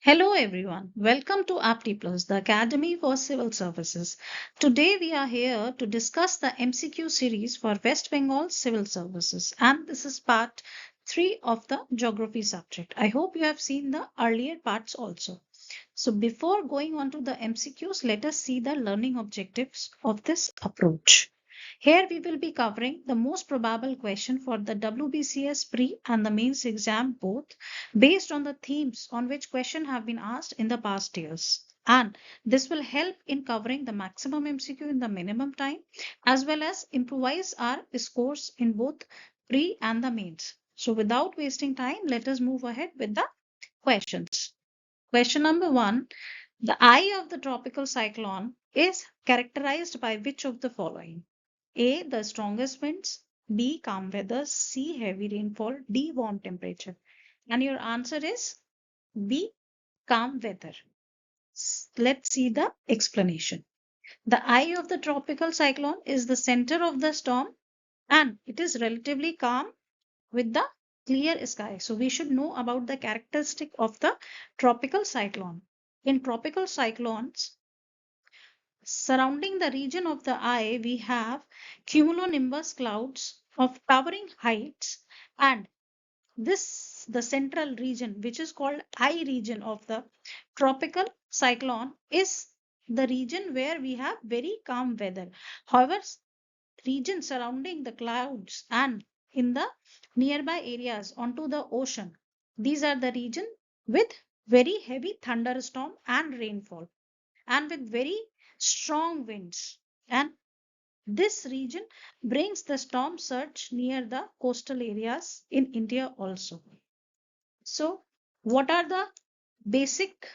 Hello everyone, welcome to Apti Plus, the Academy for Civil Services. Today we are here to discuss the MCQ series for West Bengal Civil Services, and this is part 3 of the geography subject. I hope you have seen the earlier parts also. So before going on to the MCQs, let us see the learning objectives of this approach. Here we will be covering the most probable question for the WBCS pre and the mains exam both based on the themes on which questions have been asked in the past years. And this will help in covering the maximum MCQ in the minimum time as well as improvise our scores in both pre and the mains. So without wasting time, let us move ahead with the questions. Question number 1. The eye of the tropical cyclone is characterized by which of the following? A. The strongest winds. B. Calm weather. C. Heavy rainfall. D. Warm temperature. And your answer is B. Calm weather. Let's see the explanation. The eye of the tropical cyclone is the center of the storm and it is relatively calm with the clear sky. So we should know about the characteristic of the tropical cyclone. In tropical cyclones, surrounding the region of the eye, we have cumulonimbus clouds of towering heights, and the central region, which is called eye region of the tropical cyclone, is the region where we have very calm weather. However, region surrounding the clouds and in the nearby areas onto the ocean, these are the region with very heavy thunderstorm and rainfall and with very strong winds, and this region brings the storm surge near the coastal areas in India also. So what are the basic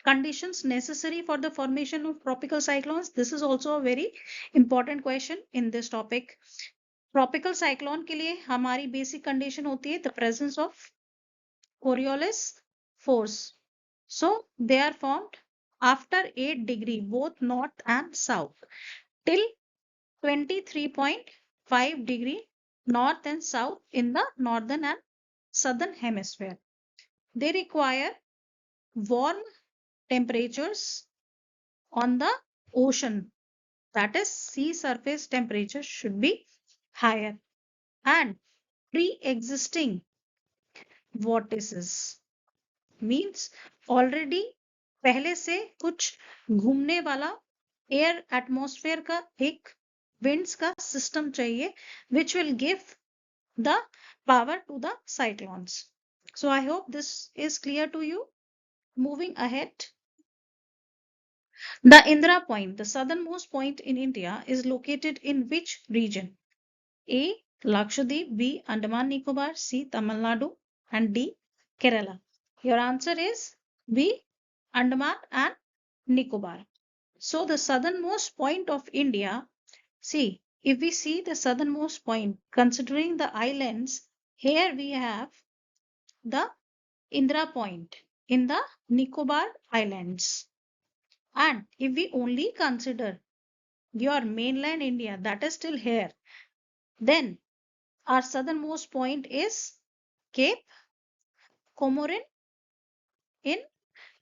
conditions necessary for the formation of tropical cyclones? This is also a very important question in this topic. Tropical cyclone के लिए हमारी basic condition होती है the presence of Coriolis force. So they are formed after 8 degree both north and south till 23.5 degree north and south in the northern and southern hemisphere. They require warm temperatures on the ocean, that is sea surface temperature should be higher, and pre-existing vortices means already पहले से कुछ घूमने वाला air atmosphere का एक winds का system चाहिए which will give the power to the cyclones. So I hope this is clear to you. Moving ahead, the Indra Point, the southernmost point in India, is located in which region? A. Lakshadweep, B. Andaman Nicobar, C. Tamil Nadu, and D. Kerala. Your answer is B. Andaman and Nicobar. So the southernmost point of India, see, if we see the southernmost point, considering the islands, here we have the Indra Point in the Nicobar Islands. And if we only consider your mainland India, that is still here, then our southernmost point is Cape Comorin in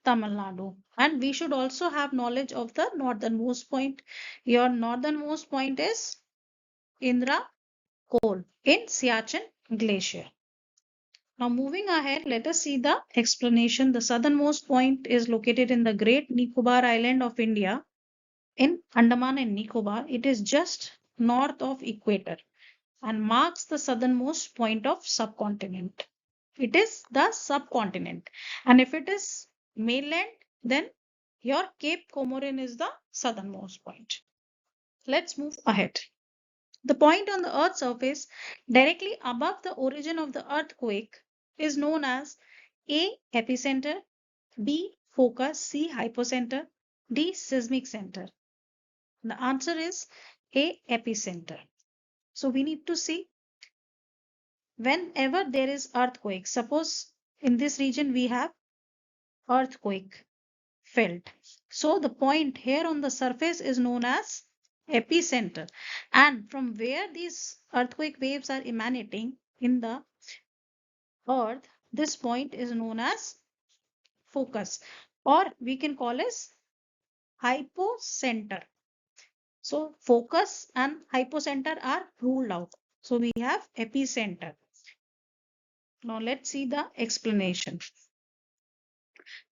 Tamil Nadu. And we should also have knowledge of the northernmost point. Your northernmost point is Indra Col in Siachen Glacier. Now moving ahead, let us see the explanation. The southernmost point is located in the Great Nicobar Island of India in Andaman and Nicobar. It is just north of equator and marks the southernmost point of subcontinent. It is the subcontinent, and if it is mainland, then your Cape Comorin is the southernmost point. Let's move ahead. The point on the Earth's surface directly above the origin of the earthquake is known as A. Epicenter, B. Focus, C. Hypocenter, D. Seismic center. The answer is A. Epicenter. So we need to see whenever there is earthquake, suppose in this region we have earthquake felt. So the point here on the surface is known as epicenter, and from where these earthquake waves are emanating in the earth, this point is known as focus, or we can call as hypocenter. So focus and hypocenter are ruled out. So we have epicenter. Now let's see the explanation.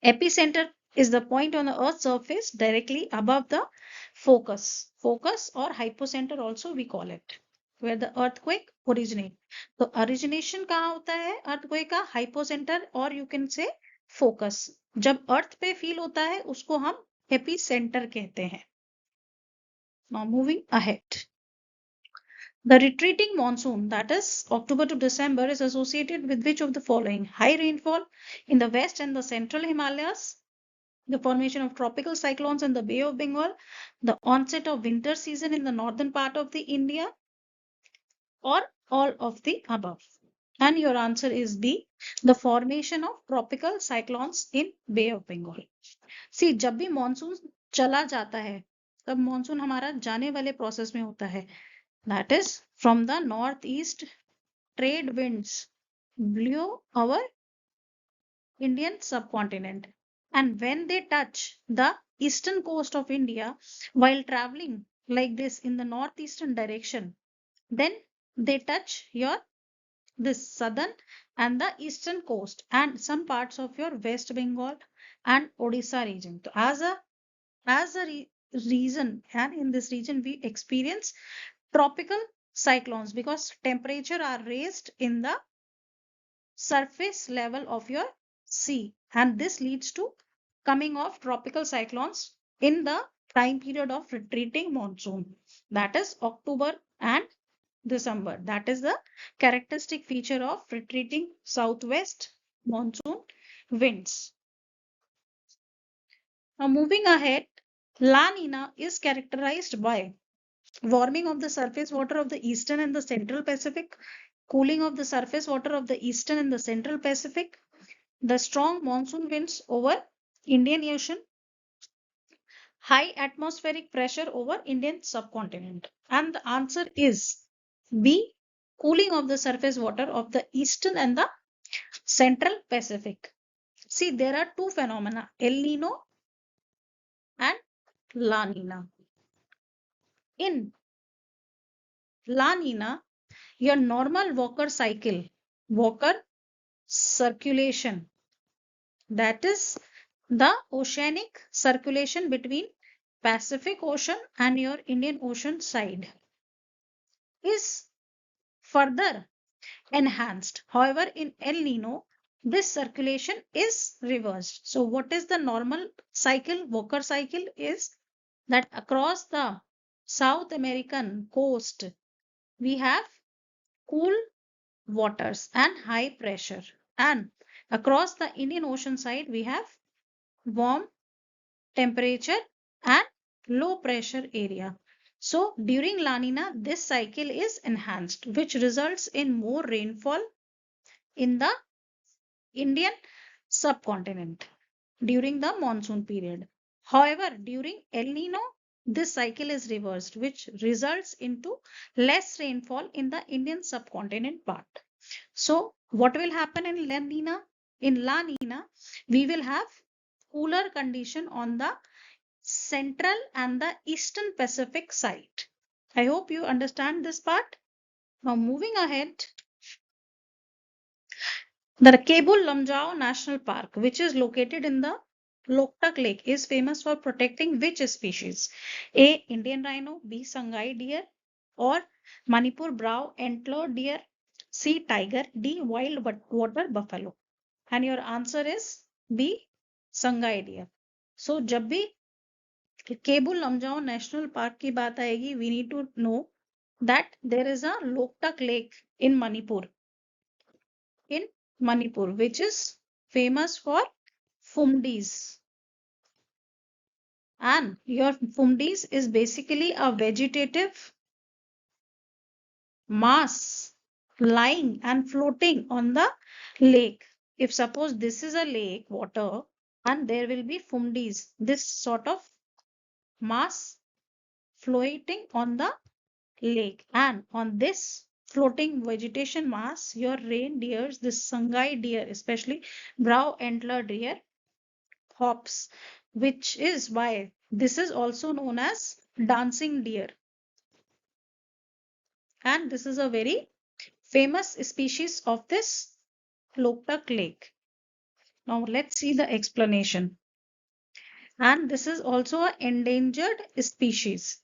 Epicenter is the point on the Earth's surface directly above the focus. Focus or hypocenter also we call it, where the earthquake originate. तो origination कहाँ होता है earthquake का? Hypocenter or you can say focus. जब अर्थ पे feel होता है उसको हम epicenter कहते हैं. Now moving ahead. The retreating monsoon, that is October to December, is associated with which of the following? High rainfall in the west and the central Himalayas, the formation of tropical cyclones in the Bay of Bengal, the onset of winter season in the northern part of the India, or all of the above. And your answer is B, the formation of tropical cyclones in Bay of Bengal. See, जब भी monsoon चला जाता है, तब monsoon हमारा जाने वाले process में होता है. That is from the northeast trade winds blew our Indian subcontinent. And when they touch the eastern coast of India while traveling like this in the northeastern direction, then they touch your this southern and the eastern coast and some parts of your West Bengal and Odisha region. So as a reason, and in this region we experience tropical cyclones because temperature are raised in the surface level of your sea, and this leads to coming of tropical cyclones in the time period of retreating monsoon, that is October and December. That is the characteristic feature of retreating southwest monsoon winds. Now moving ahead, La Nina is characterized by warming of the surface water of the eastern and the central Pacific, cooling of the surface water of the eastern and the central Pacific, the strong monsoon winds over Indian Ocean, high atmospheric pressure over Indian subcontinent. And the answer is B, cooling of the surface water of the eastern and the central Pacific. See, there are two phenomena, El Nino and La Nina. In La Nina, your normal Walker circulation, that is the oceanic circulation between Pacific Ocean and your Indian Ocean side, is further enhanced. However, in El Nino, this circulation is reversed. So what is the normal cycle? Walker cycle is that across the South American coast, we have cool waters and high pressure. And across the Indian Ocean side, we have warm temperature and low pressure area. So during La Nina, this cycle is enhanced, which results in more rainfall in the Indian subcontinent during the monsoon period. However, during El Nino, this cycle is reversed, which results into less rainfall in the Indian subcontinent part. So what will happen in La Nina? In La Nina, we will have cooler condition on the central and the eastern Pacific side. I hope you understand this part. Now moving ahead, the Kebul Lamjao National Park, which is located in the Loktak Lake, is famous for protecting which species? A, Indian rhino, B, Sangai deer, or Manipur brow antler deer, C, tiger, D, wild water buffalo. And your answer is B, Sangai deer. So जब भी cable Lamjao national park की बात आएगी, we need to know that there is a Loktak Lake in Manipur, which is famous for Fumdis. And your Fumdis is basically a vegetative mass lying and floating on the lake. If suppose this is a lake, water, and there will be Fumdis, this sort of mass floating on the lake. And on this floating vegetation mass, your reindeers, this Sangai deer, especially brow antler deer, hops, which is why this is also known as dancing deer. And this is a very famous species of this Loktak lake. Now let's see the explanation. And this is also an endangered species.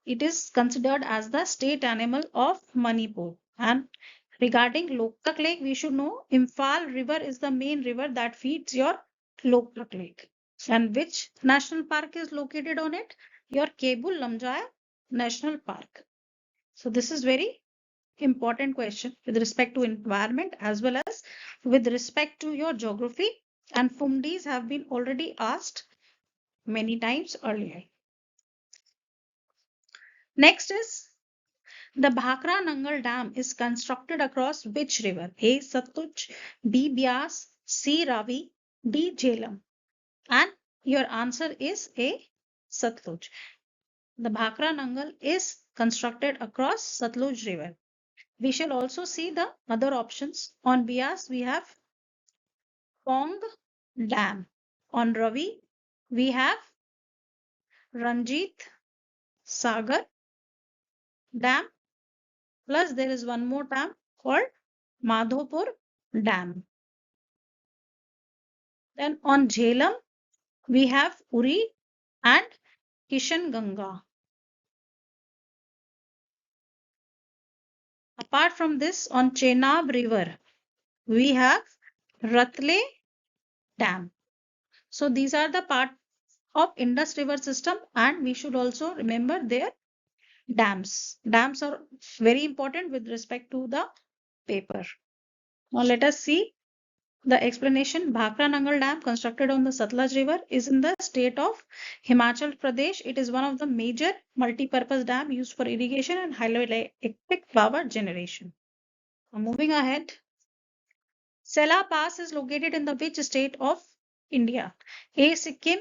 It is considered as the state animal of Manipur. And regarding Loktak Lake, we should know Imphal River is the main river that feeds your Loktak Lake. And which national park is located on it? Your Kebul Lamjaya National Park. So this is very important question with respect to environment as well as with respect to your geography, and FUMDs have been already asked many times earlier. Next is the Bhakra Nangal Dam is constructed across which river? A. Satluj, B. Byas, C. Ravi, D. Jhelum. And your answer is A. Satluj. The Bhakra Nangal is constructed across Satluj river. We shall also see the other options. On Byas, we have Pong Dam. On Ravi, we have Ranjit Sagar Dam. Plus, there is one more dam called Madhopur Dam. Then on Jhelum, we have Uri and Kishan Ganga. Apart from this, on Chenab River, we have Ratle Dam. So these are the part of Indus River system, and we should also remember their dams. Dams are very important with respect to the paper. Now let us see the explanation. Bhakra Nangal Dam, constructed on the Satluj River, is in the state of Himachal Pradesh. It is one of the major multi-purpose dam used for irrigation and hydroelectric power generation. Now moving ahead, Sela Pass is located in the which state of India? A. Sikkim,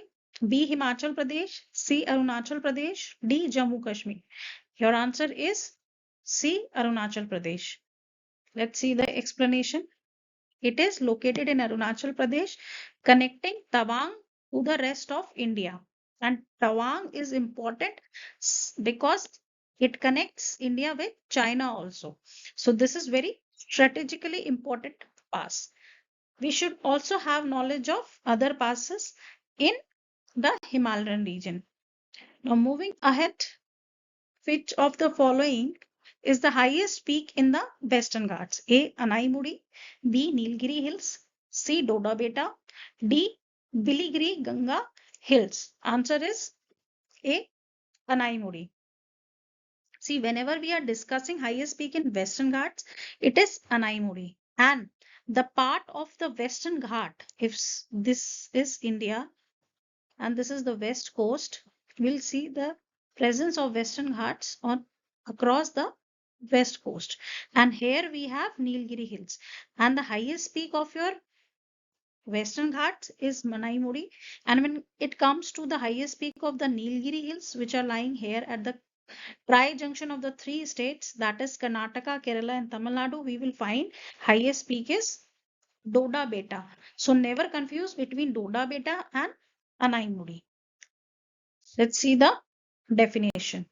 B. Himachal Pradesh, C. Arunachal Pradesh, D. Jammu Kashmir. Your answer is C. Arunachal Pradesh. Let's see the explanation. It is located in Arunachal Pradesh, connecting Tawang to the rest of India. And Tawang is important because it connects India with China also. So this is very strategically important pass. We should also have knowledge of other passes in the Himalayan region. Now moving ahead, which of the following is the highest peak in the Western Ghats? A. Anaimudi, B. Nilgiri Hills, C. Doda Beta, D. Biligiri Ganga Hills. Answer is A. Anaimudi. See, whenever we are discussing highest peak in Western Ghats, it is Anaimudi. And the part of the Western Ghat, if this is India and this is the west coast, we'll see the presence of Western Ghats on across the west coast. And here we have Nilgiri Hills. And the highest peak of your Western Ghats is Manaimudi. And when it comes to the highest peak of the Nilgiri Hills, which are lying here at the tri-junction of the three states, that is Karnataka, Kerala and Tamil Nadu, we will find highest peak is Doda Beta. So never confuse between Doda Beta and Anaimudi. Let's see the definition.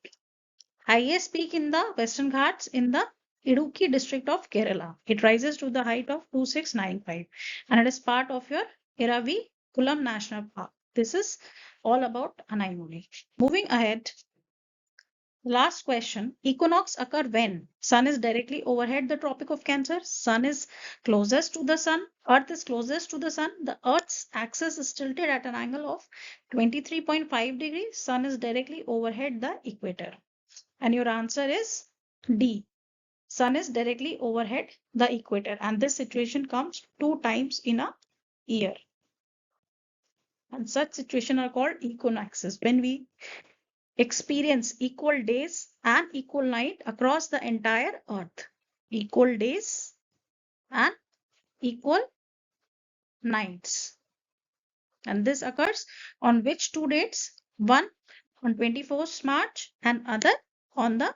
Highest peak in the Western Ghats in the Idukki district of Kerala. It rises to the height of 2695 and it is part of your Iravi Kulam National Park. This is all about Anaimudi. Moving ahead, last question. Equinox occur when sun is directly overhead the Tropic of Cancer, sun is closest to the sun, earth is closest to the sun, the earth's axis is tilted at an angle of 23.5 degrees, sun is directly overhead the equator. And your answer is D. Sun is directly overhead the equator, and this situation comes 2 times in a year. And such situations are called equinoxes, when we experience equal days and equal night across the entire earth. Equal days and equal nights. And this occurs on which 2 dates? One on 24th March and other on the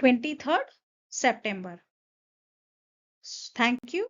23rd September. Thank you.